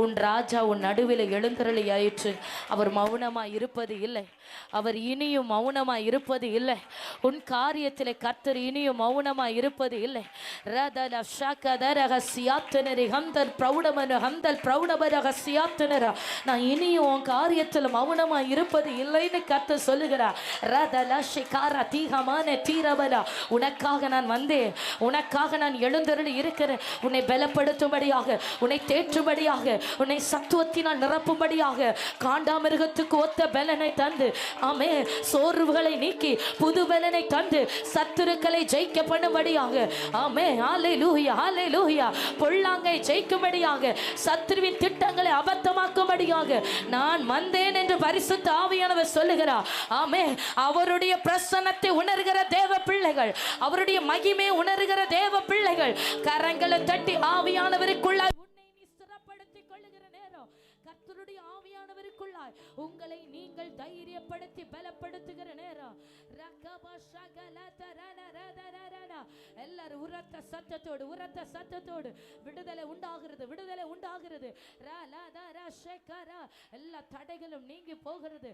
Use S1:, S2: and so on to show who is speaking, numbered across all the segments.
S1: உன் ராஜா உன் நடுவில் எழுந்தருளி ஆயிற்று. அவர் மௌனமாய் இருப்பது இல்லை. அவர் இனியும் மௌனமாய் இருப்பது இல்லை. உன் காரியத்திலே கர்த்தர் இனியும் மௌனமாய் இருப்பது இல்லை. நான் இனியும் உன் காரியத்தில் மௌனமாய் இருப்பது இல்லைன்னு கர்த்தர் சொல்லுகிறார். உனக்காக நான் வந்தேன், உனக்காக நான் எழுந்தருளி இருக்கிறேன். உன்னை பலப்படுத்தும்படியாக, உன்னை தேற்றும்படியாக, உன்னை சத்துவத்தினால் நிரப்பும்படியாக, காண்டாமிருகத்துக்கு ஒத்த பலனை தந்து, ஆமே, சோர்வுகளை நீக்கி புது பலனை தந்து சத்துருக்களை ஜெயிக்க பண்ணும்படியாக, ஆமே, ஹல்லேலூயா, ஹல்லேலூயா, பொல்லாங்கை ஜெயிக்கும்படியாக, சத்துருவின் திட்டங்களை அபத்தமாக்கும்படியாக நான் வந்தேன் என்று பரிசுத்த ஆவியானவர் சொல்லுகிறார். ஆமே, அவருடைய பிரசன்னத்தை உணர்கிற தேவ பிள்ளைகள், அவருடைய மகிமை உணர்கிற தேவ பிள்ளைகள் கரங்களை தட்டி ஆவியானவருக்குள்ளாய் கர்த்தருடைய ஆவியானவருக்குள்ளாய் உங்களை நீங்கள் தைரியப்படுத்தி பலப்படுத்துகிற நேரம். எல்லாரும் உரத்த சத்தத்தோடு, உரத்த சத்தத்தோடு விடுதலை உண்டாகிறது, விடுதலை உண்டாகிறது. எல்லா தடைகளும் நீங்கி போகிறது.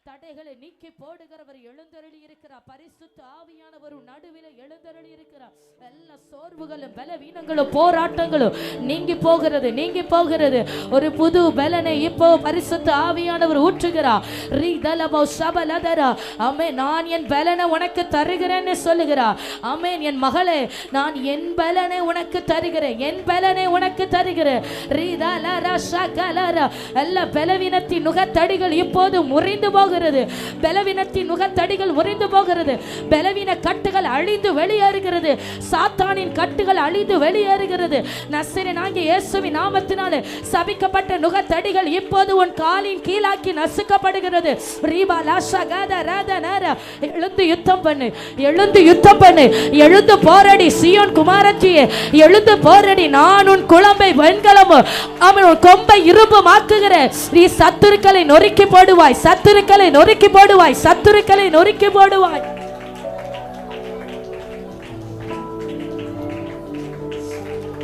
S1: தடைகளை நீக்கி போடுகிறவர் எழுந்தருளி இருக்கிறார். பரிசுத்த ஆவியானவர் நடுவில் எழுந்தருளி இருக்கிறார். எல்லா சோர்வுகளும் பலவீனங்களும் போராட்டங்களும் நீங்கி போகிறது, நீங்கி போகிறது. ஒரு புது பலனை இப்போ பரிசுத்த ஆவியானவர் ஊற்றுகிறார். ஆமென். நான் என் பலனை உனக்கு தருகிறேன்னு சொல்லுகிறார். ஆமென். என் மகளே, நான் என் பலனை உனக்கு தருகிறேன், என் பலனை உனக்கு தருகிறேன். எல்லா பலவீனத்தின் நுகத்தடிகள் இப்போது முறிந்து போகிறது. பலவீனத்தின் நுகத்தடிகள் முறிந்து போகிறது. பலவீன கட்டுகள் அழிந்து வெளியேறுகிறது. சாத்தானின் கட்டுகள் அழிந்து வெளியேறுகிறது. நசரேயனாகிய இயேசுவின் நாமத்தினாலே சபிக்கப்பட்ட நுகத்தடிகள் இப்போது உன் காலின் கீழாக்கி நசுக்கப்படுகிறது. எழுந்து யுத்தம் பண்ணு, எழுந்து யுத்தம் பண்ணு, எழுந்து போராடி சீயோன் குமாரத்தியே, எழுந்து போராடி. நான் உன் குழம்பை வெண்கலமும் அவன் உன் கொம்பை இரும்புமாக்குகிறேன். நீ சத்துருக்களை நொறுக்கி போடுவாய், சத்துருக்களை நொறுக்கி போடுவாய், சத்துருக்களை நொறுக்கி போடுவாய்.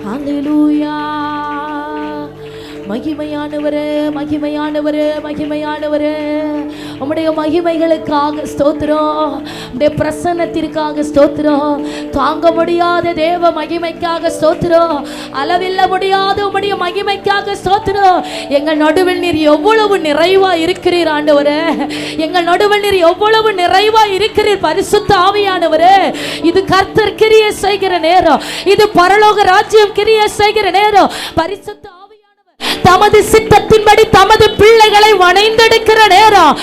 S1: ஹல்லேலூயா. மகிமையானவரே, மகிமையானவரே, மகிமையானவரே, உம்முடைய மகிமைகளுக்காக ஸ்தோத்திரம், உம்முடைய பிரசன்னத்திற்காக ஸ்தோத்திரம், தாங்க முடியாத தேவ மகிமைக்காக ஸ்தோத்திரம், அளவில்ல முடியாத உம்முடைய மகிமைக்காக ஸ்தோத்திரம். எங்கள் நடுவில் நீர் எவ்வளவு நிறைவா இருக்கிறீர் ஆண்டவரே, எங்கள் நடுவில் நீர் எவ்வளவு நிறைவா இருக்கிறீர் பரிசுத்த ஆவியானவரே. இது கர்த்தர் கிரியை செய்கிற நேரம், இது பரலோக ராஜ்யம் கிரியை செய்கிற நேரம். பரிசுத்த தமது சித்தத்தின்படி தமது பிள்ளைகளை வணைந்தெடுக்கிற நேரம்.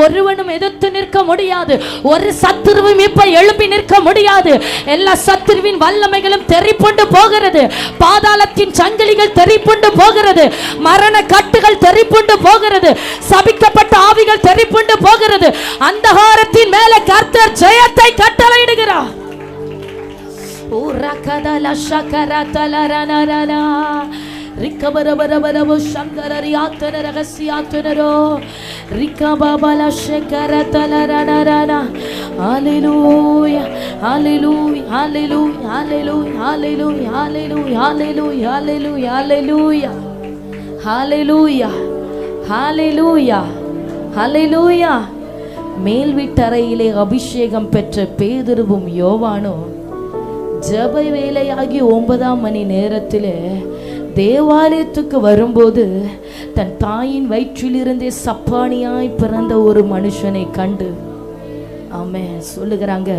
S1: ஒருவனும் எதிர்த்து நிற்க முடியாது, ஒரு சத்துருவும் இப்ப எழுப்பி நிற்க முடியாது. எல்லா சத்துருவின் வல்லமைகளும் தெரிப்புண்டு போகிறது. பாதாளத்தின் சங்கிலிகள் தெரிப்புண்டு போகிறது. மரண கட்டுகள் தெரிப்புண்டு போகிறது. சபிக்கப்பட்ட ஆவிகள் தெரிப்புண்டு போகிறது. அந்தகாரத்தின் மேலே கர்த்தர் ஜெயத்தை கட்டளையிடுகிறார். உரகதல சகரதலரனரனா ரிக்கபரபரபரபு சங்கரரியாத்தன ரகசியாத்தனரோ ரிக்கபபல சகரதலரனரனா. ஹல்லேலூயா, ஹல்லேலூயா, ஹல்லேலூயா, ஹல்லேலூயா, ஹல்லேலூயா, ஹல்லேலூயா, ஹல்லேலூயா, ஹல்லேலூயா, ஹல்லேலூயா, ஹல்லேலூயா, ஹல்லேலூயா. மேல் வீட்டறையிலே அபிஷேகம் பெற்ற பேதுருவும் யோவானும் ஜப வேலையாகி 9ஆம் மணி நேரத்தில் தேவாலயத்துக்கு வரும்போது தன் தாயின் வயிற்றிலிருந்தே சப்பானியாய் பிறந்த ஒரு மனுஷனை கண்டு ஆமென் சொல்லுகிறாங்க,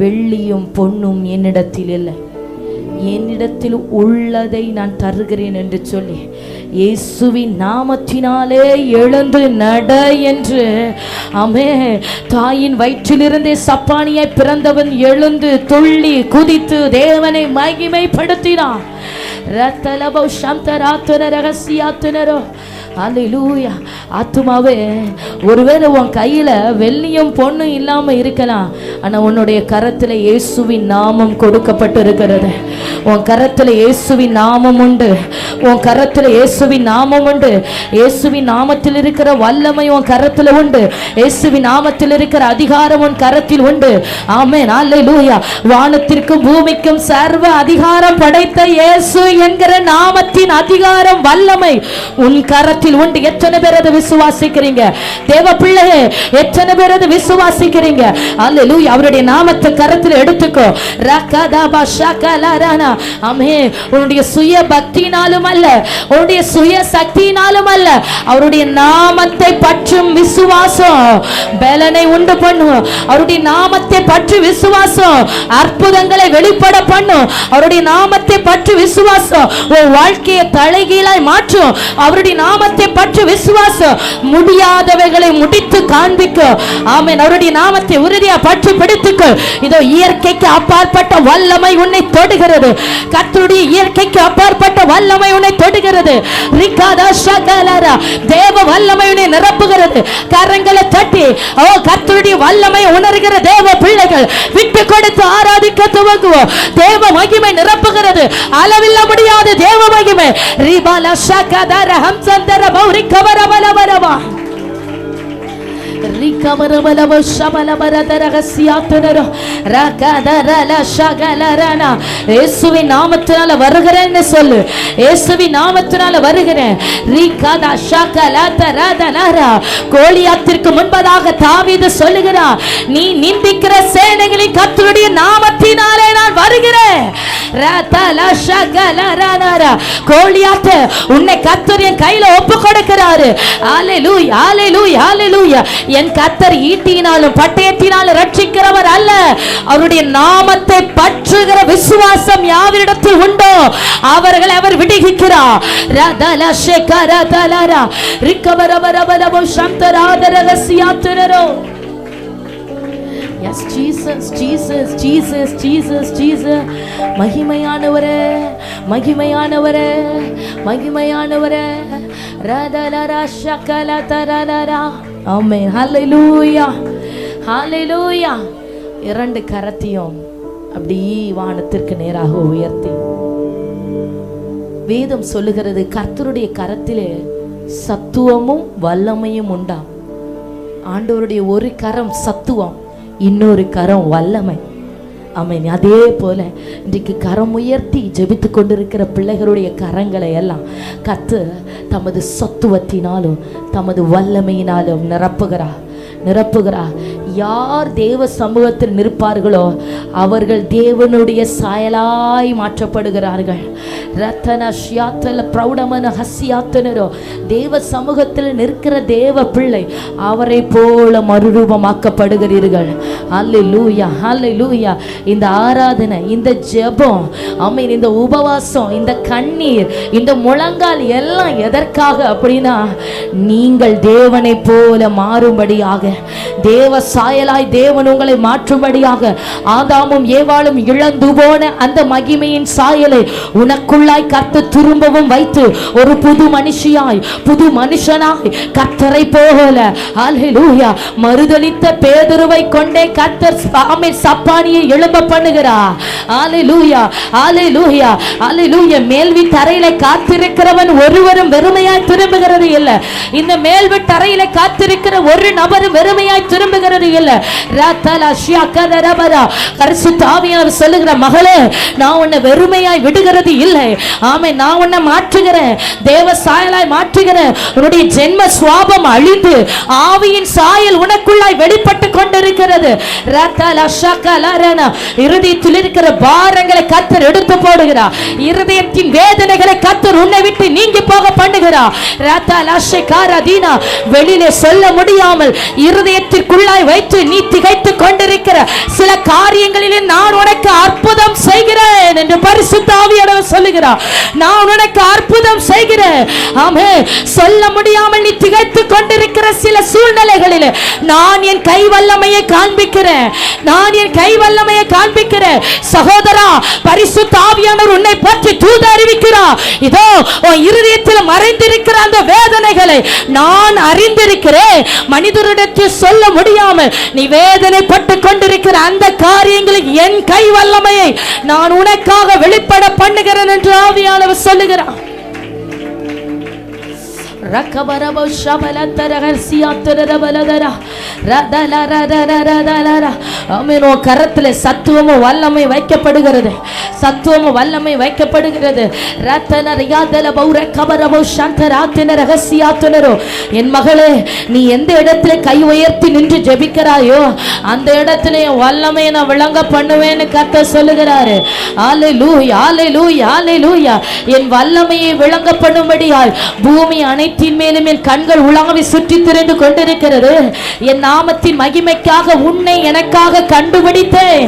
S1: வெள்ளியும் பொன்னும் என்னிடத்தில் இல்லை, என்னிடத்தில் உள்ளதை நான் தருகிறேன் என்று சொல்லி இயேசுவின் நாமத்தினாலே எழுந்து நட என்று ஆமென். தாயின் வயிற்றிலிருந்தே சப்பானியை பிறந்தவன் எழுந்து துள்ளி குதித்து தேவனை மகிமைப்படுத்தினான். ரத்தலபோ சந்தராத்துன ரகசியாத்துனரோ. ஹல்லேலூயா. ஆத்துமாவே, ஒருவேளை உன் கையில வெள்ளியும் பொண்ணும் இல்லாம இருக்கலாம், ஆனா உன்னுடைய கரத்துல இயேசுவின் நாமம் கொடுக்கப்பட்டு இருக்கிறது. உன் கரத்துல இயேசுவின் நாமம் உண்டு. உன் கரத்துல இயேசுவின் நாமம் உண்டு. இயேசுவின் நாமத்தில் இருக்கிற வல்லமை உன் கரத்துல உண்டு. இயேசுவின் நாமத்தில் இருக்கிற அதிகாரம் உன் கரத்தில் உண்டு. ஆமென், அல்லேலூயா. வானத்திற்கும் பூமிக்கும் சர்வ அதிகாரம் படைத்த இயேசு என்கிற நாமத்தின் அதிகாரம் வல்லமை உன் கரத்தில் உண்டு. எத்தனை பேர் அதை விசுவாசிக்கிறீங்க? தேவ பிள்ளையே, எத்தனை பேர் அதை விசுவாசிக்கிறீங்க? அல்லேலூயா. அவருடைய நாமத்தை கரத்தில் எடுத்துக்கோ. ரகதபா ஷகலரனா. ஆமென். உன்னுடைய சுய பக்தியினாலும் அல்ல, உன்னுடைய சுய சக்தியினாலும் அல்ல, அவருடைய நாமத்தை பற்றும் விசுவாசம் பலனை உண்டு பண்ணும். அவருடைய நாமத்தை பற்றி விசுவாசம் அற்புதங்களை வெளிப்பட பண்ணும். அவருடைய நாமத்தை பற்றி விசுவாசம் உன் வாழ்க்கையை தலைகீழாய் மாற்றும். அவருடைய நாமத்தை பற்றி விசுவாசம் முடியாதவைகளை முடித்து காண்பிக்கும். ஆமென். அவருடைய நாமத்தை உறுதியா பற்றி பிடித்துக்கோ. இதோ இயற்கைக்கு அப்பாற்பட்ட வல்லமை உன்னை தொடுகிறது. கர்த்தருடைய இயற்கைக்கு அப்பாற்பட்ட வல்லமை உன்னை தொடுகிறது. ரிகாதா ஷகலரா. தேவ வல்லமை உன்னை நிரப்புகிறது. கரங்களை தட்டி ஓ கர்த்தருடைய வல்லமை உணர்கிற தேவ பிள்ளைகள் விட்டு கொடுத்து ஆராதிக்க துவங்குவோம். தேவ மகிமை நிரப்புகிறது. அளவில்ல முடியாத தேவ மகிமை. ரிபாலா ஷகதர ஹம்சந்தர பௌரி கவரவலவரவா ரிகவரவலவ ஷபலபரதர கசியாத்துனரோ ரகதரல ஷகலரனா. இயேசுவின் நாமத்தினால வருகிறேன்னு சொல்லு. இயேசுவின் நாமத்தினால வருகிறேன். ரிகதா ஷகலதரதனரா. கோலியாத்திற்கு முன்பதாக தாவீது சொல்லுகிறார், நீ நிந்திக்கிற சேனைகளின் கர்த்தருடைய நாமத்தினாலே நான் வருகிறேன். ரதல ஷகலரனரா. கோலியாத் உன்னை கர்த்தர் என் கையில ஒப்பு கொடுக்கிறாரு. அல்லேலூயா, அல்லேலூயா, அல்லேலூயா. என் கர்த்தர் ஈட்டியினாலும் பட்டயத்தினாலும் ரட்சிக்கிறவர் அல்ல. அவருடைய நாமத்தை பற்றுகிற விசுவாசம் யாரிடத்தில் உண்டோ அவர்களை அவர் விடுவிக்கிறார். ரதல ஷகரதலரா ரிகவரவரவரவ சந்தராதரகசியாத்துரரோ. Yes, Jesus, Jesus, Jesus, Jesus, Jesus. மகிமையானவரே, மகிமையானவரே, மகிமையானவரே. ரதலரா ஷகலதரலரா. ஆமென். ஹல்லேலூயா, ஹல்லேலூயா. இரண்டு கரத்தையும் அப்படி வானத்திற்கு நேராக உயர்த்தி வேதம் சொல்லுகிறது, கர்த்தருடைய கரத்திலே சத்துவமும் வல்லமையும் உண்டாம். ஆண்டவருடைய ஒரு கரம் சத்துவம், இன்னொரு கரம் வல்லமை. ஆமென். அதே போல இன்றைக்கு கரம் உயர்த்தி ஜெபித்து கொண்டிருக்கிற பிள்ளைகளுடைய கரங்களை எல்லாம் கர்த்தர் தமது சத்துவத்தினாலும் தமது வல்லமையினாலும் நிரப்புகிறார், நிரப்புகிறார். யார் தேவ சமூகத்தில் நிற்பார்களோ அவர்கள் தேவனுடைய சாயலாய் மாற்றப்படுகிறார்கள். ரத்தன ஷியாத்தல பிரௌடமன ஹசியாத்தனரோ. தேவ சமூகத்தில் நிற்கிற தேவ பிள்ளை அவரை போல மறுரூபமாக்கப்படுகிறீர்கள். அல்லேலூயா, அல்லேலூயா. இந்த ஆராதனை, இந்த ஜெபம், ஆமென், இந்த உபவாசம், இந்த கண்ணீர், இந்த முழங்கால் எல்லாம் எதற்காக அப்படின்னா நீங்கள் தேவனை போல மாறும்படியாக, தேவ சாயலாய் தேவன் உங்களை மாற்றும்படியாக. ஆதாமும் ஏவாளும் இழந்து போன அந்த மகிமையின் சாயலை உனக்குள்ளாய் கர்த்தர் திரும்பவும் வைத்து ஒரு புது மனுஷியாய், புது மனுஷனாய் கர்த்தரை போல அல்லேலூயா மறுதலித்த பேதுருவை கொண்டே கர்த்தர் சப்பானியை எழும்ப பண்ணுகிறார். அல்லேலூயா, அல்லேலூயா, அல்லேலூயா. மேல்வி தரையில காத்திருக்கிறவன் ஒருவரும் வெறுமையாய் திரும்புகிறது இல்லை. இந்த மேல்வி தரையில காத்திருக்கிற ஒரு நபரும் வெறுமையாய் திரும்புகிறது இல்லை. பரிசுத்த ஆவியானவர் சொல்லுகிற, மகளே, நான் உன்னை வெறுமையாய் விடுகிறது இல்லை. ஆமென். நான் உன்னை மாற்றுகிறேன், தேவ சாயலாய் மாற்றுகிறேன். உன்னுடைய ஜென்ம சுவாபம் அழிந்து ஆவியின் சாயல் உனக்குள்ளாய் வெளிப்பட்டு கொண்டிருக்கிறது. இருதயத்தில் இருக்கிற பாரங்களை கர்த்தர் எடுத்து போடுகிறார். இருதயத்தின் வேதனைகளை கர்த்தர் உன்னை விட்டு நீங்கி போக பண்ணுகிறார். வெளியிலே சொல்ல முடியாமல் இருதயத்திற்குள்ளாய் வைத்து நீ திகைத்துக் கொண்டிருக்கிற சில காரியங்களிலே நான் உனக்கு அற்புதம் செய்கிறேன். செய்கிறேன் என்று பரிசுத்த ஆவியானவர் சொல்லுகிறார். நான் உனக்கு அற்புதம் செய்கிறேன். ஆமே, சொல்ல முடியாமல் நீ திகைத்துக் கொண்டிருக்கிற சில சூழ்நிலைகளில் நான் என் கை வல்லமையை காண்பிக்கிறேன். நான் என் கை வல்லமையை காண்பிக்கிறேன். சகோதரா, பரிசுத்த ஆவியானவர் உன்னை பற்றி தூது அறிவிக்கிறார். இதோ உன் இருதயத்தில் மறைந்திருக்கிற அந்த வேதனைகளை நான் அறிந்திருக்கிறேன். மனிதரிடத்தில் சொல்ல முடியாமல் நீ வேதனைப்பட்டு கொண்டிருக்கிற அந்த காரியங்களில் என் கை வல்லமையை நான் உனக்காக வெளிப்பட பண்ணுகிறேன் என்று ஆவியானவர் சொல்லுகிறார். ரக்கபரபோ ஷபலத்தரகர்சியாத்தரபலதரா ரதலரதரதரதரா. ஆமென். உன் கரத்தில் சத்துவமும் வல்லமை வைக்கப்படுகிறது. சத்துவமும் வல்லமை வைக்கப்படுகிறது. ரத்தனரியாதல பௌரக்கபரபோ ஷந்தராத்தின ரகசியாத்தனரோ. என் மகளே, நீ எந்த இடத்துல கை உயர்த்தி நின்று ஜெபிக்கிறாயோ அந்த இடத்துல என் வல்லமையை நான் விளங்க பண்ணுவேன்னு கர்த்தர் சொல்லுகிறாரு. ஹல்லேலூயா, ஹல்லேலூயா, ஹல்லேலூயா. என் வல்லமையை விளங்க பண்ணும்படியாய் பூமி அனைத்தின் மேலும் என் கண்கள் உலாவி சுற்றி திரண்டு கொண்டிருக்கிறது. என் நாமத்தின் மகிமைக்காக உன்னை எனக்காக கண்டுபிடித்தேன்.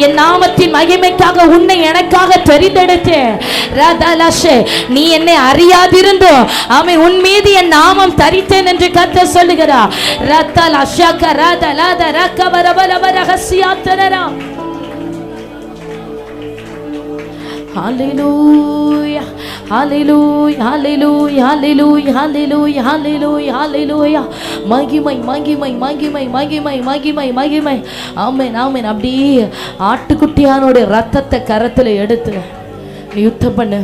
S1: என் நாமத்தின் மகிமைக்காக உன்னை எனக்காக தெரிந்தெடுத்தேன். ரதலஷே, நீ என்னை அறியாதிருந்தோ ஆமென், உன் மீது என் நாமம் தரித்தேன் என்று கர்த்தர் சொல்லுகிறார். ரதலஷக ரதலத ரக்கபரபலபரஹசியாத்தரா. Hallelujah, hallelujah, hallelujah, hallelujah, hallelujah, hallelujah, hallelujah. மகிமை மகிமை மகிமை மகிமை மகிமை மகிமை. ஆமென், ஆமென். அப்படி ஆட்டுக்குட்டியானுடைய ரத்தத்தை கரத்தில் எடுத்து நீ யுத்தம் பண்ணு.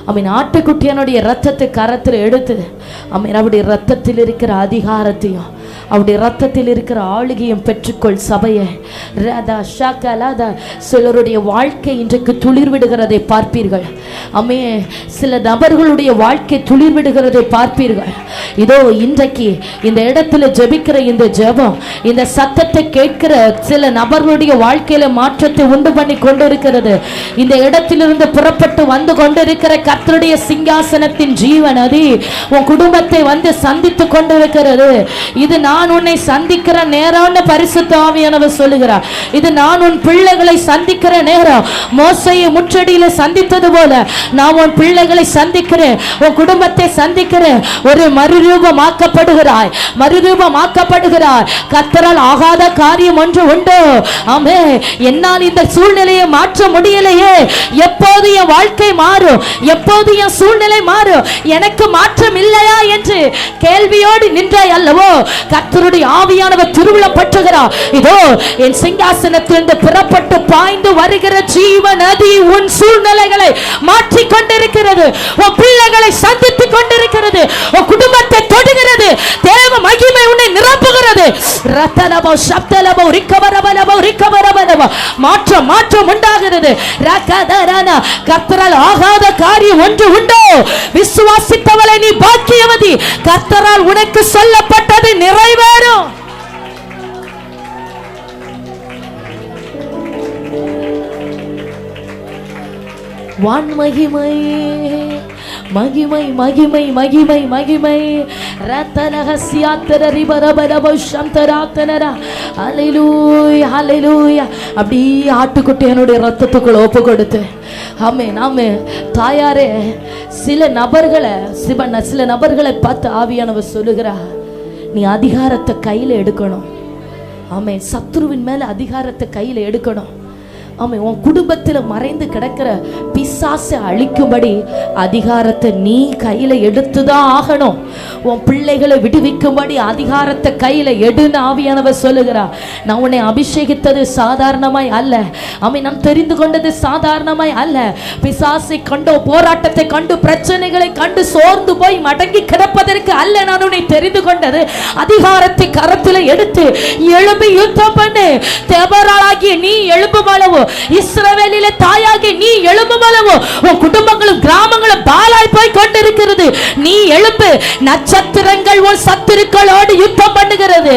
S1: ஆமென். ஆட்டுக்குட்டியானுடைய ரத்தத்தை கரத்தில் எடுத்து ஆமென், அவருடைய ரத்தத்தில் இருக்கிற அதிகாரத்தையும் அவருடைய ரத்தத்தில் இருக்கிற ஆளுகையும் பெற்றுக்கொள் சபையை. ரதா ஷகலதா. சிலருடைய வாழ்க்கை இன்றைக்கு துளிர் விடுகிறதை பார்ப்பீர்கள். ஆமே, சில நபர்களுடைய வாழ்க்கை துளிர் விடுகிறதை பார்ப்பீர்கள். இதோ இன்றைக்கு இந்த இடத்துல ஜெபிக்கிற இந்த ஜெபம், இந்த சத்தத்தை கேட்கிற சில நபர்களுடைய வாழ்க்கையில மாற்றத்தை உண்டு பண்ணி கொண்டிருக்கிறது. இந்த இடத்திலிருந்து புறப்பட்டு வந்து கொண்டிருக்கிற கர்த்தருடைய சிங்காசனத்தின் ஜீவன் நதி உன் குடும்பத்தை வந்து சந்தித்து கொண்டிருக்கிறது. இது நான் உன்னை சந்திக்கிற நேரம்னு பரிசுத்த ஆவியானவர் சொல்லுகிறார். இது நான் உன் பிள்ளைகளை சந்திக்கிற நேரம். மோசேயை முற்றடியில சந்தித்தது போல நான் உன் பிள்ளைகளை சந்திக்கிறேன், உன் குடும்பத்தை சந்திக்கிறேன். ஒரு மறுரூபமாக்கப்படுகிறாய், மறுரூபமாக்கப்படுகிறாய். கர்த்தரால் ஆகாத காரியம் ஒன்று உண்டு. ஆமே, என்னால் இந்த சூழ்நிலையை மாற்ற முடியலையே, எப்போது என் வாழ்க்கை மாறும், எப்போது என் சூழ்நிலை மாறும், எனக்கு மாற்றம் இல்லையா என்று கேள்வியோடு நின்றாய் அல்லவோ, கர்த்தருடைய ஆவியானவர் திருவிழப்பட்டுகிறார். இதோ என் சிங்காசனத்திலிருந்து புறப்பட்டு பாய்ந்து வருகிற ஜீவ நதி உன் சூழ்நிலைகளை மாற்றிக் கொண்டிருக்கிறது, உன் பிள்ளைகளை சந்தித்துக் கொண்டிருக்கிறது, உன் குடும்பத்தை தொடுகிறது. தேவ மகிமை உன்னை நிரப்புகிறது. ரத்தலபோ சப்தலபோ ரிக்கவரபலபோ ரிக்கவரபலபோ. மாற்றம் மாற்றம் உண்டாகிறது. ரகதரனா. கர்த்தரால் ஆகாத காரியம் ஒன்று உண்டோ? விசுவாசித்தவளை நீ பாக்கியவதி. கர்த்தரால் உனக்கு சொல்லப்பட்டது நிறைவேறும். வான் மகிமை மகிமை மகிமை மகிமை மகிமை. ரத்தனஹசியாத்தர ரிபரபலபோ ஷந்தராத்தனரா. ஹல்லேலூயா, ஹல்லேலூயா. அப்படி ஆட்டுக்குட்டியனுடைய ரத்தத்துக்குள்ள ஒப்பு கொடுத்து ஆமென், ஆமென். தாயாரே, சில நபர்களை பார்த்து ஆவியானவர் சொல்லுகிறா, நீ அதிகாரத்தை கையில் எடுக்கணும். ஆமென். சத்துருவின் மேல அதிகாரத்தை கையில் எடுக்கணும். ஆமென். உன் குடும்பத்தில் மறைந்து கிடக்கிற பிசாசை அழிக்கும்படி அதிகாரத்தை நீ கையில் எடுத்துதான் ஆகணும். உன் பிள்ளைகளை விடுவிக்கும்படி அதிகாரத்தை கையில் எடுன்னு ஆவியானவர் சொல்லுகிறார். நான் உன்னை அபிஷேகித்தது சாதாரணமாய் அல்ல. ஆமென். நான் தெரிந்து கொண்டது சாதாரணமாய் அல்ல. பிசாசை கண்டு, போராட்டத்தை கண்டு, பிரச்சனைகளை கண்டு சோர்ந்து போய் மடங்கி கிடப்பதற்கு அல்ல நான் உன்னை தெரிந்து கொண்டது. அதிகாரத்தை கரத்தில் எடுத்து எழும்பி யுத்தம் பண்ணு. தேவராளாகிய நீ எழும்பும் அளவு, இஸ்ரவேலிலே தாயாகி நீ எழும்பும் அளவு உன் குடும்பங்களும் கிராமங்களும் பாழாய் போய் கொண்டிருக்கிறது. நீ எழும்பு. நட்சத்திரங்கள் உன் சத்துருக்களோடு யுத்தம் பண்ண பண்ணுகிறது.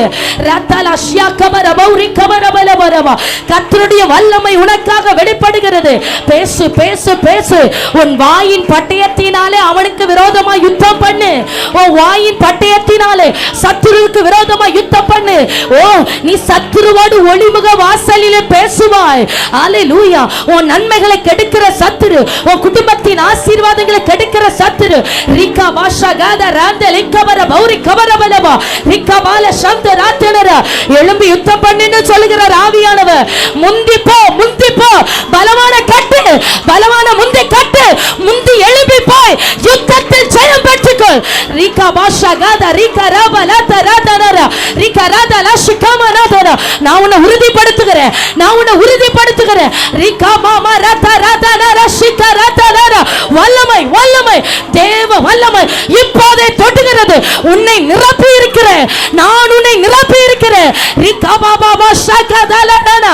S1: கர்த்தருடைய வல்லமை உனக்காக வெளிப்படுகிறது. பேசு பேசு பேசு. உன் வாயின் பட்டயத்தினாலே அவனுக்கு விரோதமா யுத்தம் பண்ணு. உன் வாயின் பட்டயத்தினாலே சத்துருவுக்கு விரோதமா யுத்தம் பண்ணு. ஓ, நீ சத்துருவோடு ஒளிமுக வாசலிலே பேசுவாய். அல்லேலூயா. உன் நன்மைகளை கெடுக்கிற சத்துரு, உன் குடும்பத்தின் ஆசீர்வாதங்களை கெடுக்கிற சத்துரு, ரிகா பாஷா காதா ராந்த லிக்கபர பௌரி கபரபலவா ரிகா பால சந்த ராத்தனர எழும்பி யுத்தம் பண்ணுன்னு சொல்லுகிறார் ஆவியானவர். முந்தி போ, முந்தி போ. பலவான கட்டு, பலவான முந்தி கட்டு. முந்தி எழும்பி போய் யுத்தத்தில் ஜெயம் பெற்றுக்கொள். ரிகா பாஷா காதா ரிகா ராபலா தராதனர ரிகா ராதலா ஷிகமனதர. நான் உன்னை உறுதிப்படுத்துகிறேன், நான் உன்னை உறுதிப்படுத்துகிறேன். ரிகா மாமா ரத ரதனர ஷிகா ரதனர. வல்லமை, வல்லமை, தேவ வல்லமை இப்போதே தொடுகிறது. உன்னை நிரப்பி இருக்கிறேன், நான் உன்னை நிரப்பி இருக்கிறேன். ரிகா பாபா ஷகதலன.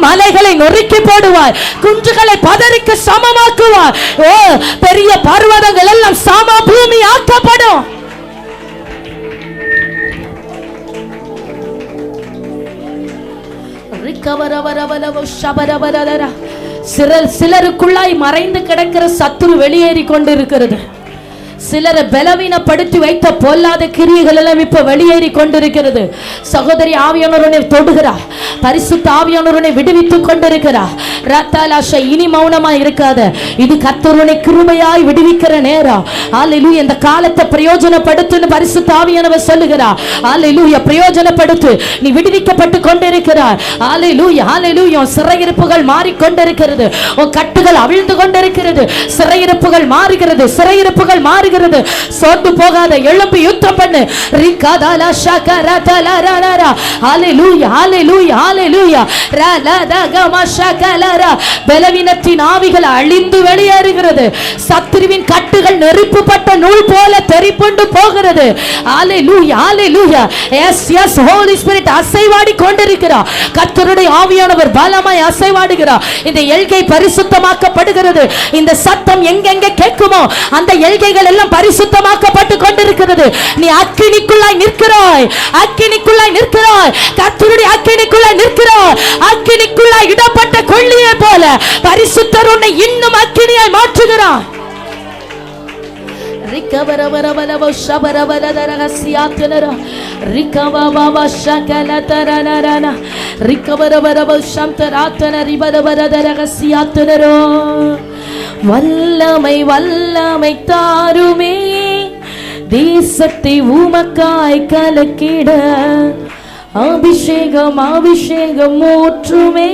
S1: மலைகளை நொறுக்கி போடுவாய், குன்றுகளை பதறிக்கு சமமாக்குவாய். ஓ, பெரிய பர்வதங்கள் எல்லாம் சம பூமி ஆக்கப்படும். சிலருக்குள்ளாய் மறைந்து கிடக்கிற சத்துரு வெளியேறி கொண்டிருக்கிறது. சிலரை பலவீனப்படுத்தி வைத்த பொல்லாத கிரியைகள் எல்லாம் இப்ப வெளியேறி கொண்டிருக்கிறது. சகோதரி ஆவியானவரை தொடுகிறார், பரிசுத்த ஆவியானவரை விடுவித்துக் கொண்டிருக்கிறார். ரத்தாலாஷா, இனி மௌனமா இருக்காத. இது கர்த்தருடைய கிருபையாய் விடுவிக்கிற நேரம். அல்லேலூயா. இந்த காலத்தை பிரயோஜனப்படுத்துன்னு பரிசுத்த ஆவியானவர் சொல்லுகிறார். அல்லேலூயா. பிரயோஜனப்படுத்து. நீ விடுவிக்கப்பட்டு கொண்டிருக்கிறாய். அல்லேலூயா, அல்லேலூயா. சிறையிருப்புகள் மாறிக்கொண்டிருக்கிறது. உன் கட்டுகள் அவிழ்ந்து கொண்டிருக்கிறது. சிறையிருப்புகள் மாறுகிறது, சிறையிருப்புகள் மாறுகிறது. சோர்ந்து போகாத, எழும்பி யுத்தம் பண்ணு. ரிகாதாலா ஷகரதலரரரா. ஹalleluya, ஹalleluya, ஹalleluya. ரலதகம ஷகலரா. பலவீனத்தின் ஆவிகள் அழிந்து வெளியேறுகிறது. சத்துருவின் கட்டுகள் நெருப்புப்பட்ட நூல் போல தெறிப்புண்டு போகிறது. ஹalleluya, ஹalleluya. எஸ் எஸ், ஹோலி ஸ்பிரிட் அசைவாடி கொண்டிருக்கிறார். கர்த்தருடைய ஆவியானவர் பலமாய் அசைவாடுகிறார். இந்த எல்கை பரிசுத்தமாக்கப்படுகிறது. இந்த சத்தம் எங்கெங்கே கேட்குமோ அந்த எல்கைகள் எல்லாம் பரிசுத்தமாக்கப்பட்டு கொண்டிருக்கிறது. நீ அக்கினிக்குள்ளாய் நிற்கிறாய், அக்கினிக்குள்ளாய் நிற்கிறாய். கர்த்தருடைய அக்கினிக்குள்ளாய் நிற்கிறாய். அக்கினிக்குள்ளாய் இடப்பட்ட கொள்ளியை போல பரிசுத்தர் உன்னை இன்னும் அக்கினியாய் மாற்றுகிறார். ரிகவரவரவலவ ஷபரவலதரகசியாத்தனர ரிகவவவ ஷகலதரனரன ரிகவரவரவ ஷந்தராத்தன ரிபரவரதரகசியாத்தனர. வல்லமை, வல்லமை தாருமே, தேசத்தை உமக்காய் கலக்கிட. அபிஷேகம், அபிஷேகம் ஊற்றுமே,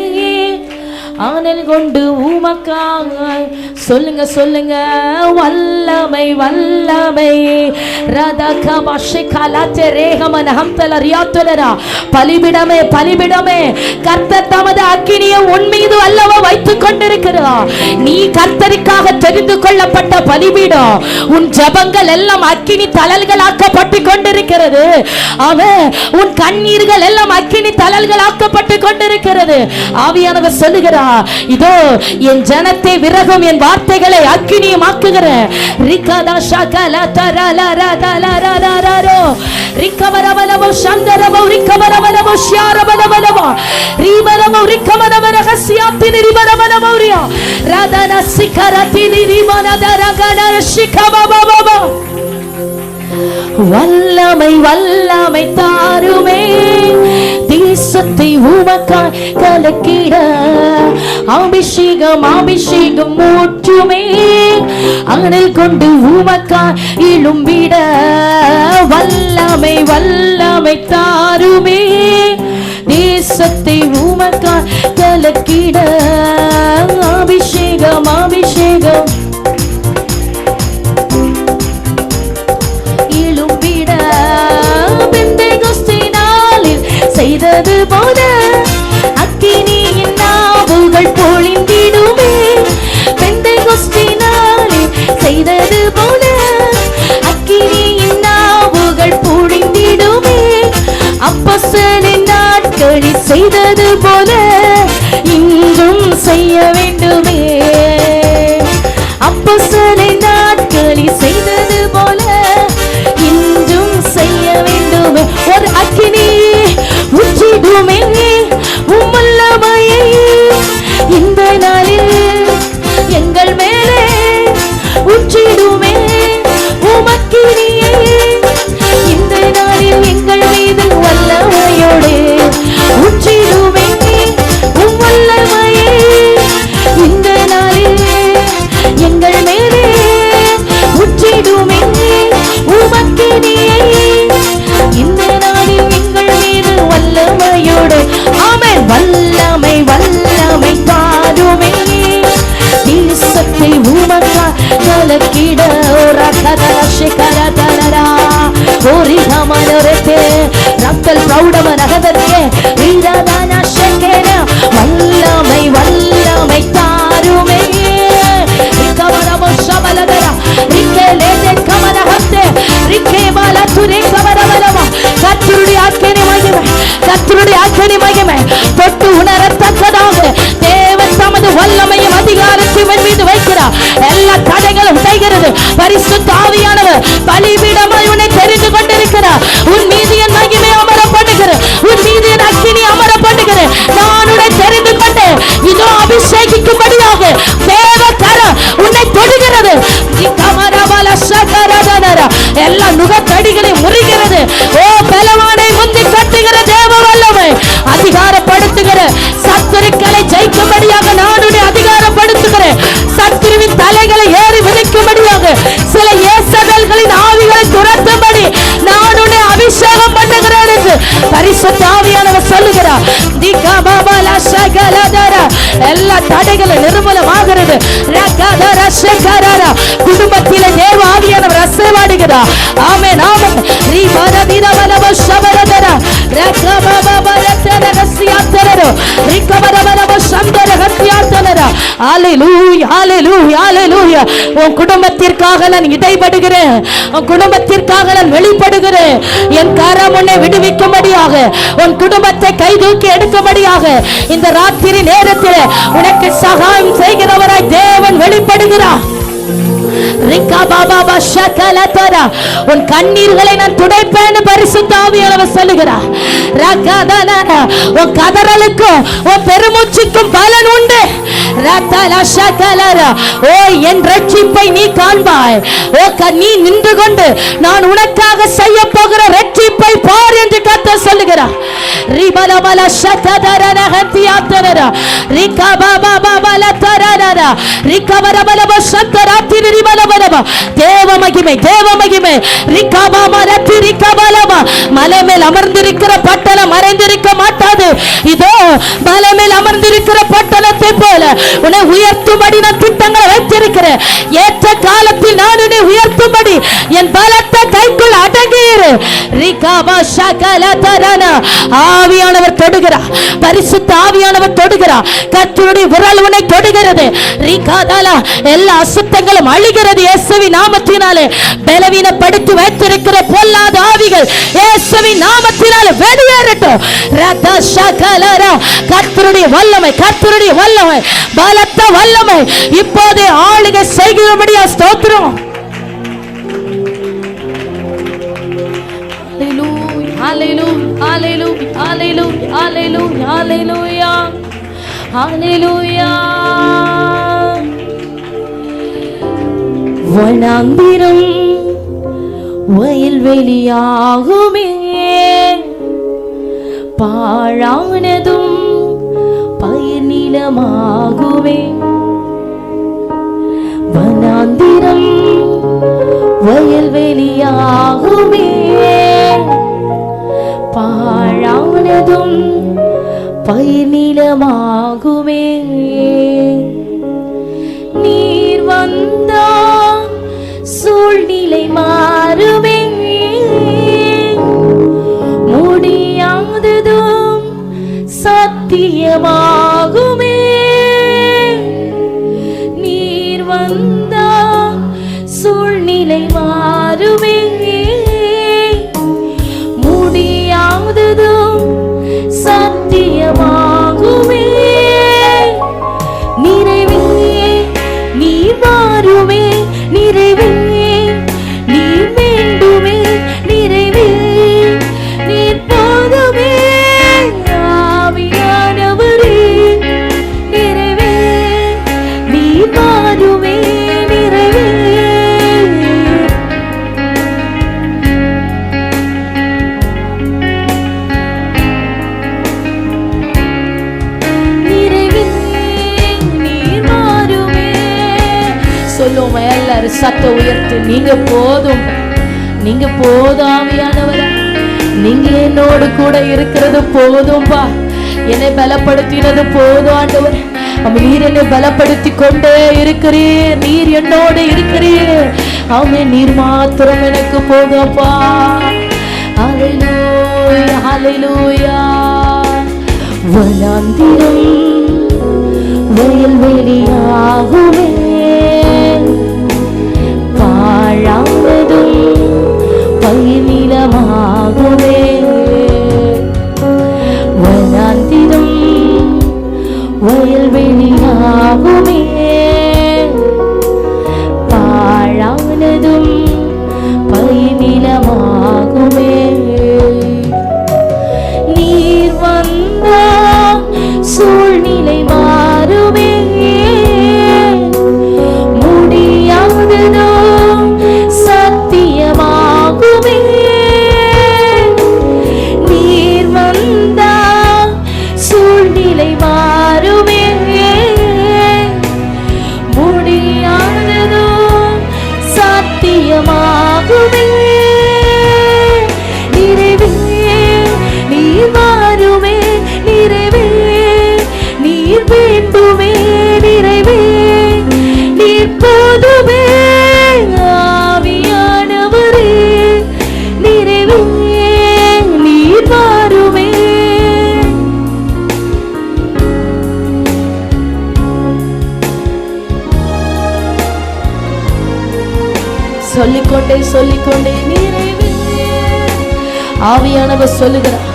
S1: ஆனல் கொண்டு உமக்காக. சொல்லுங்க, சொல்லுங்க. வல்லமை, வல்லமை. பலிபிடமே, பலிபிடமே. கர்த்தர் தமது அக்கினியை உன் மீது அல்லவா வைத்துக் கொண்டிருக்கிறார். நீ கர்த்தருக்காக தெரிந்து கொள்ளப்பட்ட பலிபீடம். உன் ஜபங்கள் எல்லாம் அக்கினி தழல்களாக்கப்பட்டு கொண்டிருக்கிறது. அவன் உன் கண்ணீர்கள் எல்லாம் அக்கினி தழல்களாக்கப்பட்டு கொண்டிருக்கிறது. ஆவியானவர் சொல்லுகிறார், இதோ என் ஜனத்தை விரகும், என் வார்த்தைகளை அக்கினியமாக்குகிறேன். ரிகதா ஷகல தரலரதலரரரோ ரிகவரவலவோ சந்தரவோ ரிகவரவலவோ ஷியாரவலவலவோ ரிபரவோ ரிகவரவரகசியாத்தினி ரிபரவலவோரியா ரதன சிகரதினி ரிமனதரகன ஷிகவவவவ. வல்லமை, வல்லமை தாருமே, தேசத்தை உமக்காய் கலக்கிட. அபிஷேகம், அபிஷேகம் ஊற்றுமே, அனல் கொண்டு உமக்காய் எழும்பிட. வல்லமை, வல்லமை தாருமே, தேசத்தை உமக்காய் கலக்கிட. அபிஷேகம், அபிஷேகம் செய்தது போல அக்கினியின் நாவுகள் பொழிந்திடுமே. பெந்தெகோஸ்தினாலே செய்தது போல அக்கினியின் நாவுகள் பொழிந்திடுமே. அப்போஸ்தலரின் நாட்களில் செய்தது போல இன்றும் செய்ய வாழ்க்கை உமக்கா கலக்கிட ரக்கதர ಶಿಖರದನರಾ ಓರಿಧಮನರತೆ ರಕ್ಕಲ್ ಪ್ರೌಢಮನಗದಕ್ಕೆ ವೀರದಾನ ಶಕೇನ ವಲ್ಲಮೈ ವಲ್ಲಮೈ ತಾರುಮೇ ರಿಕವರಮ ಶಬಲದರ ರಿಕೆಲೇದೆ ಕಮನ ಹತ್ತೆ ರಿಕೆ ಬಾಲ ತುರೆ ಕವರವರವ கர்த்தருடைய ஆக்கினை மகிமை கர்த்தருடைய ஆக்கினை மகிமை தொட்டு உணரத்தக்கதாக தேவன் தமது வல்லமையும் அதிகாரத்தையும் என் மீது வைக்கிறார். எல்லா தடைகளும் உடைகிறது. பரிசுத்த ஆவியானவர் பலிபீடமாய் உன்னை தெரிந்து கொண்டிருக்கிறார். உன் மீது என் மகிமை அமரப்படுகிறது. உன் மீது என் அக்கினி அமரப்படுகிறது. நான் உன்னை தெரிந்து கொண்டேன். இதோ அபிஷேகிக்கும்படியாக தேவ கரம் உன்னை தொடுகிறது. எல்லா நுகத்தடிகளை முறிகிறது. ஓ பலவானை முந்தி கட்டுகிற தேவ வல்லமை அதிகாரப்படுத்துகிற சத்துருக்களை ஜெயிக்கும்படியாக நானுடைய அதிகாரப்படுத்துகிறேன். சத்துருவின் தலைகளை ஏறி விதைக்கும்படியாக சில ஏசதல்களின் ஆவிகளை துரத்தும்படி நானுடைய அபிஷேகம் பண்ணுகிறேன் என்று பரிசுத்த ஆவியானவர் சொல்லுகிறார். எல்லா தடைகளும் நிர்மூலமாகிறது. குடும்பத்திலே தேவ ஆவியானவர் அசைவாடுகிறார். ஆமென் ஆமென். உன் குடும்பத்திற்காக நான் இடைபடுகிறேன். உன் குடும்பத்திற்காக நான் வெளிப்படுகிறேன். என் கரம் உன்னை விடுவிக்கும்படியாக உன் குடும்பத்தை கைதூக்கி எடுக்கும்படியாக இந்த ராத்திரி நேரத்தில் உனக்கு சகாயம் செய்கிறவராய் தேவன் வெளிப்படுகிறார். உன் கண்ணீர்களை நான் துடைப்பேன் பரிசுத்த ஆவியானவர் சொல்லுகிறார். உன் கதறலுக்கும் உன் பெருமூச்சுக்கும் பலன் உண்டு. ஓ என் ரட்சிப்பை நீ காண்பாய். ஓ நீ நின்று கொண்டு நான் உனக்காக செய்ய போகிற ரட்சிப்பை பார் என்று கர்த்தர் சொல்லுகிறார். தேவ மகிமை தேவ மகிமை. மலை மேல் அமர்ந்திருக்கிற பட்டணம் மறைந்திருக்க மாட்டாது. இதோ மலை மேல் அமர்ந்திருக்கிற பட்டணத்தை போல உன்னை உயர்த்தும்படி நான் திட்டங்களை வைத்திருக்கிறேன். ஏற்ற காலத்தில் நான் உன்னை உயர்த்தும்படி என் பலத்த கைக்குள் அடங்கியிரு. ஆவியானவர் தொடுகிறார். பரிசுத்த ஆவியானவர் தொடுகிறார். கர்த்தருடைய விரல் உன்னை தொடுகிறது. எல்லா அசுத்தங்களும் அழிகிறது இயேசுவின் நாமத்தினாலே. பலவீனப்படுத்தி வைத்திருக்கிற பொல்லாத ஆவிகள் இயேசுவின் நாமத்தினாலே வெளியேறட்டும். கர்த்தருடைய வல்லமை கர்த்தருடைய வல்லமை பலத்த வல்லமை இப்போதே ஆளுகை செய்கிறபடியா ஸ்தோத்திரம். Hallelujah, hallelujah, hallelujah, hallelujah, hallelujah, hallelujah. வனாந்திரம் வயல்வெளியாகுமே, பாழானதும் பயிர் நிலமாகுமே. வனாந்திரம் வயல்வெளியாகுமே, பாழானதும் பயிர் நிலமாகுமே. நீர் வந்தால் சூழ்நிலை மாறுமே, முடியாததும் சத்தியமாகுமே. நீர் வந்தால் சூழ்நிலை மாறுமே, முடியாததும் சத்தியமாகுமே. நிறைவே நீ மாறுமே, நிறைவே நீ வேண்டுமே, நிறைவே நீ போதுமே. ஆவியானவரே நிறைவே நீ மாறுமே, நிறைவே சொல்லுவோம். எல்லாரும் சத்த உயர்த்து. நீங்க போதும், நீங்க போதும் ஆவியானவரே. நீங்க என்னோடு கூட இருக்கிறது போதும்பா. என்னை பலப்படுத்தினது போதும் ஆண்டவர். நீர் என்னை பலப்படுத்தி கொண்டே இருக்கிறீர். நீர் என்னோடு இருக்கிறீர். ஆமென். நீர் மாத்திரம் எனக்கு போகப்பா. ஹல்லேலூயா ஹல்லேலூயா. வனாந்திரம் வயல்வெளியாகுமே, பாழானதும் பயிர்நிலமாகுமே. வனாந்திரம் வயல்வெளியாகுமே, பாழானதும் பயிர்நிலமாகுமே. நீர் வந்தா சூழ்நிலை மாறுமே, முடியாததோ சத்தியமாகுமே. நீர் வந்தா சூழ்நிலை மாறுமே, முடியாததோ சத்தியமாகுமே. நிறைவே நீர் மாறுமே, நிறைவே நீர் வேண்டுமே, நிறைவே நீர் போதுமே. ஆவியானவரே நிறைவே நீர் மாறுமே. சொல்லிக்கொண்டே நிறைவே. ஆவியானவர் சொல்லுகிறார்,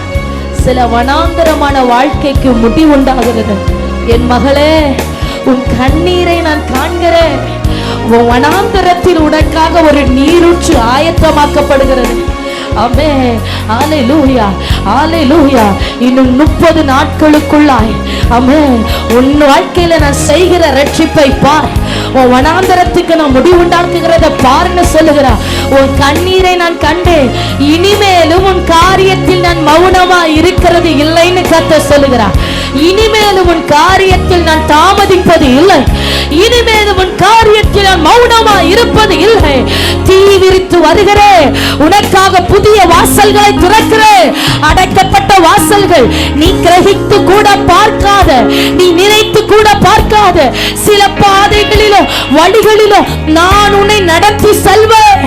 S1: சில வனாந்தரமான வாழ்க்கைக்கு முடிவுண்டாகிறது. என் மகளே, உன் கண்ணீரை நான் காண்கிறேன். உன் வனாந்தரத்தில் உனக்காக ஒரு நீரூற்று ஆயத்தமாக்கப்படுகிறது. ஆமென். ஹல்லேலூயா ஹல்லேலூயா. இன்னும் 30 நாட்களுக்குள்ளாய் ஆமென் உன் வாழ்க்கையில நான் செய்கிற ரட்சிப்பை பார். உன் வனாந்தரத்துக்கு நான் முடிவுண்டாக்குகிறத பாருன்னு சொல்லுகிறார். உன் கண்ணீரை நான் கண்டேன். இனிமேலும் உன் காரியத்தில் நான் மௌனமா இருக்கிறது இல்லைன்னு கர்த்தர் சொல்லுகிறார். இனிமேலும் உன் காரியத்தில் நான் தாமதிப்பது இல்லை. இனிமேலும் உன் காரியத்தில் நான் மௌனமா இருப்பது இல்லை. தீ விரித்து வருகிறேன். உனக்காக புதிய வாசல்களை திறக்கிறேன். அடைக்கப்பட்ட வாசல்கள் நீ கிரகித்து கூட பார்க்காத, நீ நினைத்து கூட பார்க்காத சில பாதைகளிலும் வழிகளிலும் நான் உன்னை நடத்தி செல்வேன்.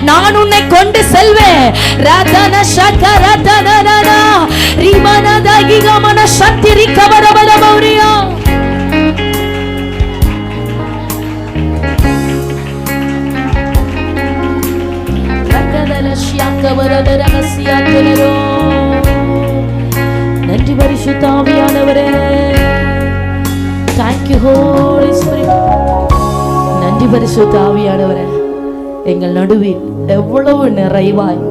S1: நான் உன்னை கொண்டு செல்வேன். ரதன சகரதனனா ரிமனதகிகமன சத்திரி கவரபலமௌரியா. நன்றி பரிசுத்த ஆவியானவரே. Thank you Holy Spirit. நன்றி பரிசுத்த ஆவியானவரே. எங்கள் நடுவில் எவ்வளவு நிறைவாய்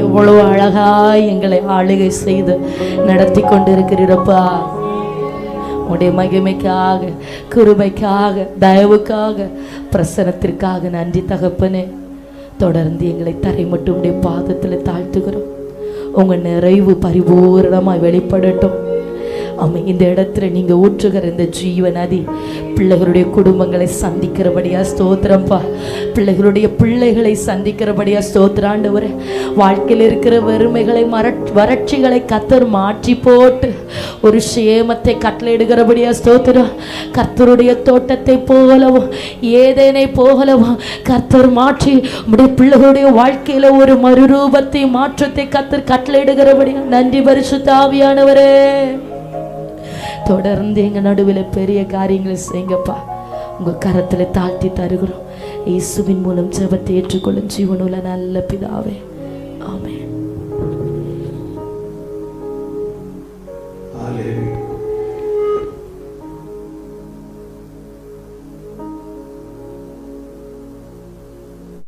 S1: எவ்வளவு அழகாய் எங்களை ஆளுகை செய்து நடத்தி கொண்டிருக்கிறீரப்பா. உடைய மகிமைக்காக, கிருபைக்காக, தயவுக்காக, பிரசனத்திற்காக நன்றி தகப்பனே. தொடர்ந்து எங்களை தரை மட்டும் உடைய பாதத்தில் தாழ்த்துகிறோம். உங்க நிறைவு பரிபூரணமாய் வெளிப்படட்டும். ஆமா, இந்த இடத்துல நீங்க ஊற்றுகிற இந்த ஜீவ நதி பிள்ளைகளுடைய குடும்பங்களை சந்திக்கிறபடியா ஸ்தோத்திரம்பா. பிள்ளைகளுடைய பிள்ளைகளை சந்திக்கிறபடியா ஸ்தோத்திராண்டவரே. வாழ்க்கையில் இருக்கிற வெறுமைகளை வறட்சிகளை கர்த்தர் மாற்றி போட்டு ஒரு சேமத்தை கட்டளையிடுகிறபடியா ஸ்தோத்திரம். கர்த்தருடைய தோட்டத்தை போலவும் ஏதேனை போகலவும் கர்த்தர் மாற்றி உடைய பிள்ளைகளுடைய வாழ்க்கையில ஒரு மறுரூபத்தை மாற்றத்தை கர்த்தர் கட்டளையிடுகிறபடியா நன்றி பரிசுத்த ஆவியானவரே. தொடர்ந்து எங்க நடுவில் பெரிய காரியங்களை செய்யுங்கப்பா. உங்க கரத்துல தாழ்த்தி தருகிறோம். இயேசுவின் மூலம் ஜெபத்தை ஏற்றுக்கொள்ளும் ஜீவனுள்ள நல்ல பிதாவே.